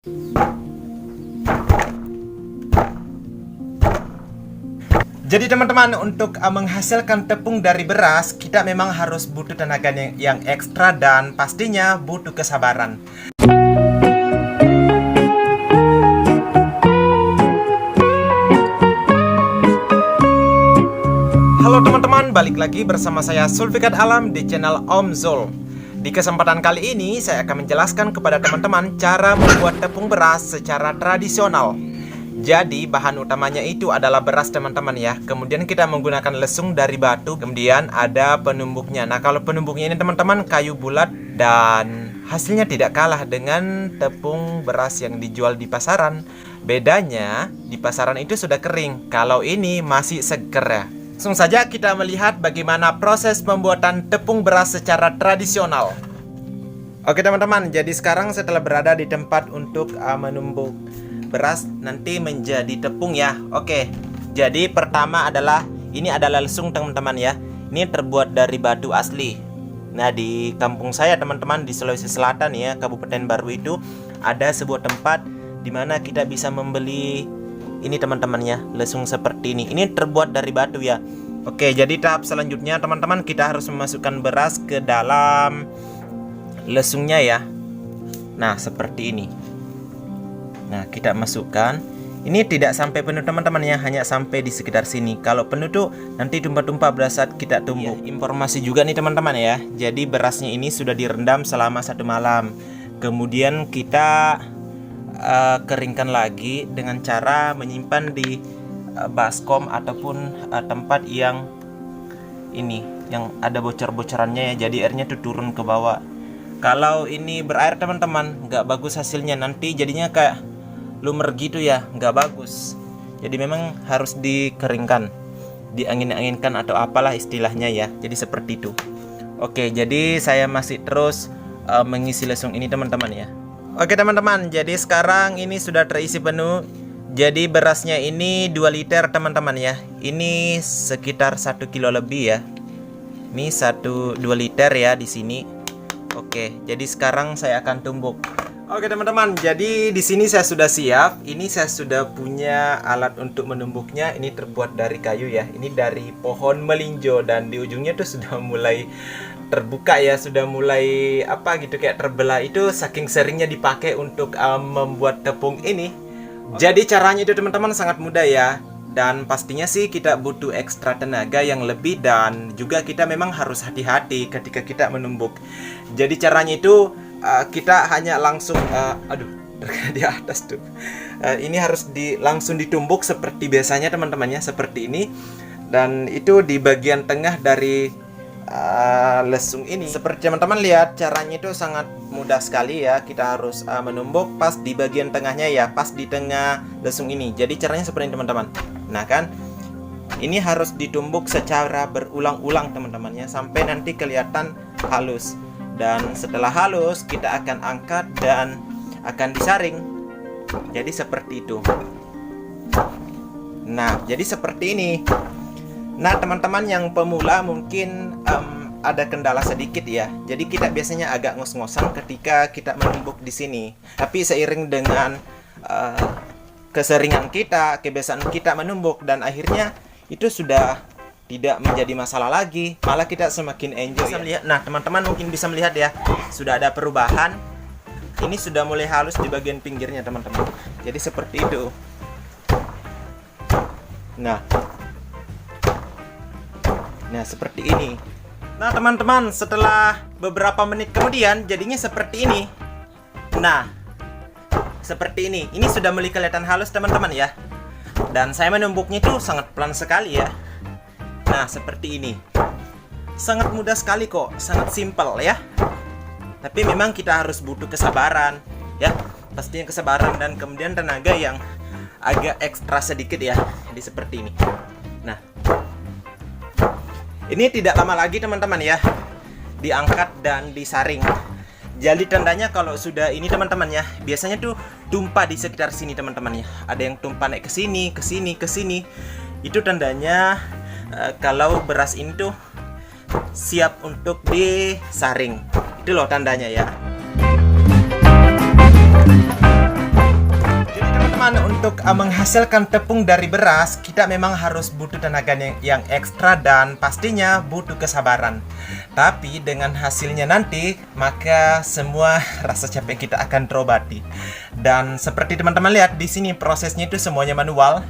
Jadi teman-teman, untuk menghasilkan tepung dari beras, kita memang harus butuh tenaga yang ekstra dan pastinya butuh kesabaran. Halo teman-teman, balik lagi bersama saya Zulfiqar Alam di channel Om Zul. Di kesempatan kali ini saya akan menjelaskan kepada teman-teman cara membuat tepung beras secara tradisional. Jadi bahan utamanya itu adalah beras teman-teman ya. Kemudian kita menggunakan lesung dari batu. Kemudian ada penumbuknya. Nah kalau penumbuknya ini teman-teman kayu bulat. Dan hasilnya tidak kalah dengan tepung beras yang dijual di pasaran. Bedanya di pasaran itu sudah kering. Kalau ini masih seger ya. Langsung saja kita melihat bagaimana proses pembuatan tepung beras secara tradisional. Oke teman-teman, jadi sekarang setelah berada di tempat untuk menumbuk beras nanti menjadi tepung ya. Oke, jadi pertama adalah ini adalah lesung teman-teman ya. Ini terbuat dari batu asli. Nah di kampung saya teman-teman di Sulawesi Selatan ya, Kabupaten Baru itu ada sebuah tempat di mana kita bisa membeli ini teman-teman ya, lesung seperti ini. Ini terbuat dari batu ya. Oke, jadi tahap selanjutnya teman-teman kita harus memasukkan beras ke dalam lesungnya ya. Nah seperti ini. Nah kita masukkan. Ini tidak sampai penuh teman-teman ya, hanya sampai di sekitar sini. Kalau penuh tuh nanti tumpah-tumpah beras saat kita tumbuk. Ya, informasi juga nih teman-teman ya. Jadi berasnya ini sudah direndam selama 1 malam. Kemudian kita keringkan lagi dengan cara menyimpan di baskom ataupun tempat yang ini yang ada bocor-bocorannya ya. Jadi airnya tuh turun ke bawah. Kalau ini berair teman-teman nggak bagus hasilnya, nanti jadinya kayak lumer gitu ya, nggak bagus. Jadi memang harus dikeringkan, diangin-anginkan atau apalah istilahnya ya. Jadi seperti itu. Oke, jadi saya masih terus mengisi lesung ini teman-teman ya. Oke teman-teman, jadi sekarang ini sudah terisi penuh. Jadi berasnya ini 2 liter teman-teman ya. Ini sekitar 1 kilo lebih ya. Ini 2 liter ya di sini. Oke, jadi sekarang saya akan tumbuk. Oke teman-teman, jadi di sini saya sudah siap. Ini saya sudah punya alat untuk menumbuknya. Ini terbuat dari kayu ya. Ini dari pohon melinjo dan di ujungnya tuh sudah mulai terbuka ya, sudah mulai apa gitu kayak terbelah. Itu saking seringnya dipakai untuk membuat tepung ini. Jadi caranya itu teman-teman sangat mudah ya. Dan pastinya sih kita butuh ekstra tenaga yang lebih dan juga kita memang harus hati-hati ketika kita menumbuk. Jadi caranya itu kita hanya langsung di atas tuh. Ini harus langsung ditumbuk seperti biasanya teman-temannya, seperti ini. Dan itu di bagian tengah dari lesung ini. Seperti teman-teman lihat, caranya itu sangat mudah sekali ya. Kita harus menumbuk pas di bagian tengahnya ya, pas di tengah lesung ini. Jadi caranya seperti ini teman-teman. Nah kan, ini harus ditumbuk secara berulang-ulang teman-teman ya, sampai nanti kelihatan halus. Dan setelah halus kita akan angkat dan akan disaring. Jadi seperti itu. Nah jadi seperti ini. Nah teman-teman yang pemula mungkin ada kendala sedikit ya. Jadi kita biasanya agak ngos-ngosan ketika kita menumbuk di sini. Tapi seiring dengan keseringan kita, kebiasaan kita menumbuk, dan akhirnya itu sudah tidak menjadi masalah lagi. Malah kita semakin enjoy ya. Lihat, nah teman-teman mungkin bisa melihat ya, sudah ada perubahan. Ini sudah mulai halus di bagian pinggirnya teman-teman. Jadi seperti itu. Nah seperti ini. Nah teman-teman, setelah beberapa menit kemudian jadinya seperti ini. Nah seperti ini. Ini sudah mulai kelihatan halus teman-teman ya. Dan saya menumbuknya itu sangat pelan sekali ya. Nah seperti ini. Sangat mudah sekali kok, sangat simpel ya. Tapi memang kita harus butuh kesabaran ya. Pastinya kesabaran dan kemudian tenaga yang agak ekstra sedikit ya. Jadi seperti ini. Nah ini tidak lama lagi teman-teman ya, diangkat dan disaring. Jadi tandanya kalau sudah ini teman-teman ya, biasanya tuh tumpah di sekitar sini teman-teman ya. Ada yang tumpah naik ke sini, ke sini, ke sini. Itu tandanya kalau beras ini tuh siap untuk disaring. Itu loh tandanya ya. untuk menghasilkan tepung dari beras, kita memang harus butuh tenaga yang ekstra dan pastinya butuh kesabaran. Tapi dengan hasilnya nanti, maka semua rasa capek kita akan terobati. Dan seperti teman-teman lihat di sini prosesnya itu semuanya manual.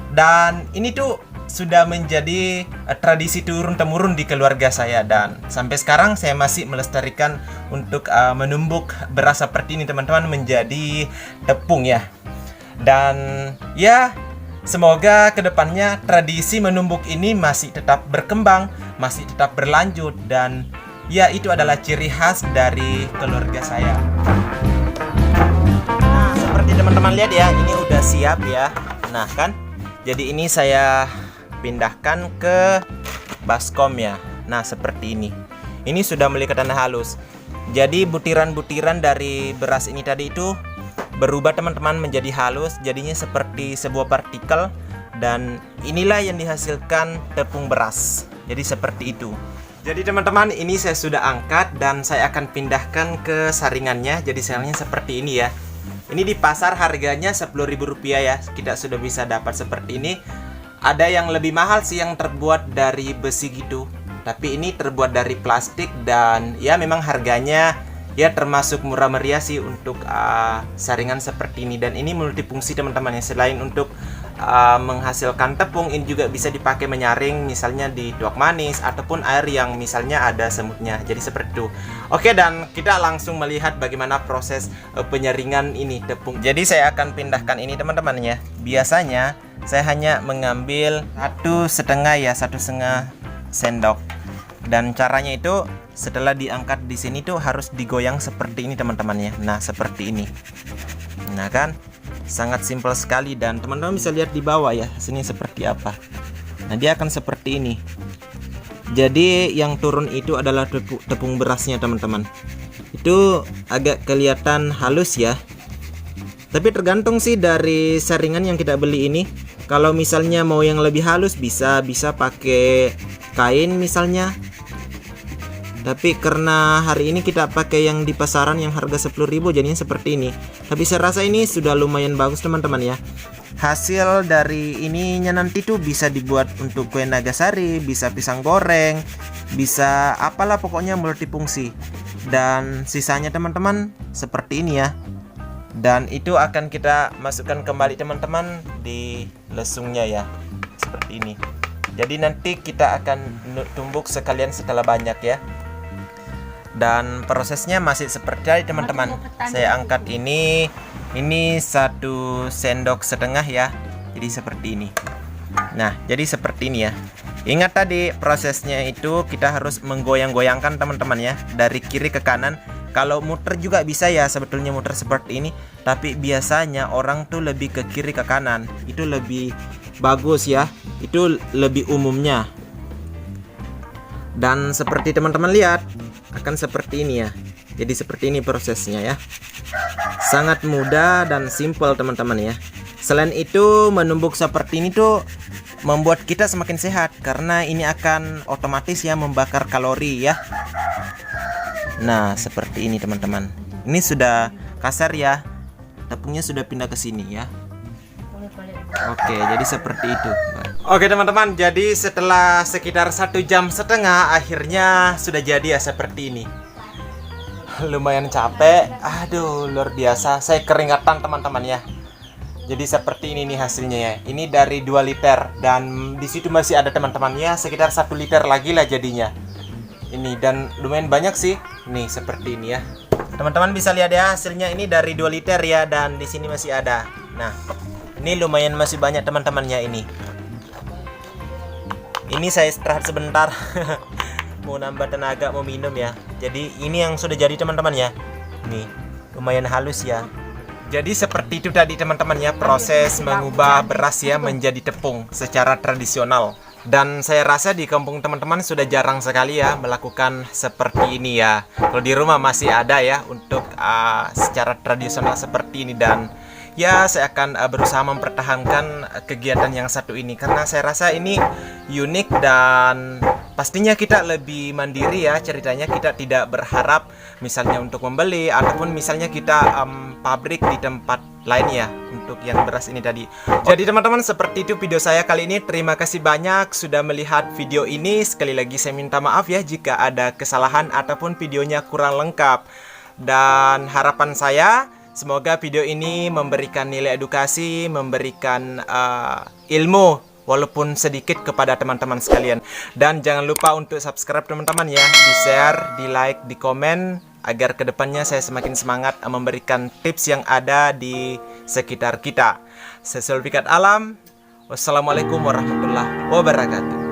Dan ini tuh sudah menjadi tradisi turun-temurun di keluarga saya, dan sampai sekarang saya masih melestarikan untuk menumbuk beras seperti ini teman-teman menjadi tepung ya. Dan ya, semoga kedepannya tradisi menumbuk ini masih tetap berkembang, masih tetap berlanjut, dan ya itu adalah ciri khas dari keluarga saya. Nah, seperti teman-teman lihat ya, ini udah siap ya. Nah kan, jadi ini saya pindahkan ke baskom ya. Nah seperti ini. Ini sudah mulai kelihatan halus. Jadi butiran-butiran dari beras ini tadi itu berubah teman-teman menjadi halus. Jadinya seperti sebuah partikel. Dan inilah yang dihasilkan tepung beras. Jadi seperti itu. Jadi teman-teman, ini saya sudah angkat dan saya akan pindahkan ke saringannya. Jadi saringannya seperti ini ya. Ini di pasar harganya Rp10.000 ya. Kita sudah bisa dapat seperti ini. Ada yang lebih mahal sih yang terbuat dari besi gitu. Tapi ini terbuat dari plastik dan ya memang harganya ya termasuk murah meriah sih untuk saringan seperti ini. Dan ini multifungsi teman-teman ya. Selain untuk menghasilkan tepung, ini juga bisa dipakai menyaring misalnya di tuak manis ataupun air yang misalnya ada semutnya. Jadi seperti itu. Oke, dan kita langsung melihat bagaimana proses penyaringan ini tepung. Jadi saya akan pindahkan ini teman-teman ya. Biasanya saya hanya mengambil 1,5 sendok. Dan caranya itu setelah diangkat di sini tuh harus digoyang seperti ini teman-teman ya. Nah, seperti ini. Nah kan, sangat simpel sekali dan teman-teman bisa lihat di bawah ya, sini seperti apa. Nah, dia akan seperti ini. Jadi yang turun itu adalah tepung berasnya teman-teman. Itu agak kelihatan halus ya. Tapi tergantung sih dari saringan yang kita beli ini. Kalau misalnya mau yang lebih halus bisa pakai kain misalnya. Tapi karena hari ini kita pakai yang di pasaran yang harga 10.000 jadinya seperti ini. Tapi saya rasa ini sudah lumayan bagus teman-teman ya. Hasil dari ininya nanti tuh bisa dibuat untuk kue nagasari, bisa pisang goreng, bisa apalah pokoknya multifungsi. Dan sisanya teman-teman seperti ini ya. Dan itu akan kita masukkan kembali teman-teman di lesungnya ya. Seperti ini. Jadi nanti kita akan tumbuk sekalian setelah banyak ya. Dan prosesnya masih seperti tadi teman-teman. Saya angkat ini 1,5 sendok ya. Jadi seperti ini. Nah, jadi seperti ini ya. Ingat tadi prosesnya itu kita harus menggoyang-goyangkan teman-teman ya, dari kiri ke kanan. Kalau muter juga bisa ya, sebetulnya muter seperti ini. Tapi biasanya orang tuh lebih ke kiri ke kanan. Itu lebih bagus ya. Itu lebih umumnya. Dan seperti teman-teman lihat, akan seperti ini ya. Jadi seperti ini prosesnya ya. Sangat mudah dan simpel teman-teman ya. Selain itu, menumbuk seperti ini tuh membuat kita semakin sehat. Karena ini akan otomatis ya membakar kalori ya. Nah, seperti ini teman-teman. Ini sudah kasar ya. Tepungnya sudah pindah ke sini ya. Oke, jadi seperti itu. Oke teman-teman, jadi setelah sekitar 1,5 jam akhirnya sudah jadi ya seperti ini. Lumayan capek. Aduh, luar biasa. Saya keringatan teman-teman ya. Jadi seperti ini nih hasilnya ya. Ini dari 2 liter dan di situ masih ada teman-teman ya, sekitar 1 liter lagi lah jadinya. Ini dan lumayan banyak sih. Nih seperti ini ya. Teman-teman bisa lihat ya hasilnya, ini dari 2 liter ya, dan di sini masih ada. Nah, ini lumayan masih banyak teman-temannya ini. Ini saya istirahat sebentar. Mau nambah tenaga, mau minum ya. Jadi ini yang sudah jadi teman-teman ya. Nih, lumayan halus ya. Jadi seperti itu tadi teman-teman ya, proses mengubah beras ya menjadi tepung secara tradisional. Dan saya rasa di kampung teman-teman sudah jarang sekali ya melakukan seperti ini ya. Kalau di rumah masih ada ya untuk secara tradisional seperti ini. Dan ya saya akan berusaha mempertahankan kegiatan yang satu ini, karena saya rasa ini unik dan pastinya kita lebih mandiri ya ceritanya. Kita tidak berharap misalnya untuk membeli ataupun misalnya kita pabrik di tempat lain ya untuk yang beras ini tadi. Jadi teman-teman, seperti itu video saya kali ini. Terima kasih banyak sudah melihat video ini. Sekali lagi saya minta maaf ya jika ada kesalahan ataupun videonya kurang lengkap. Dan harapan saya semoga video ini memberikan nilai edukasi, memberikan ilmu walaupun sedikit kepada teman-teman sekalian. Dan jangan lupa untuk subscribe teman-teman ya, di share, di like, di komen, agar kedepannya saya semakin semangat memberikan tips yang ada di sekitar kita. Saya Sulfikat Alam. Wassalamualaikum warahmatullahi wabarakatuh.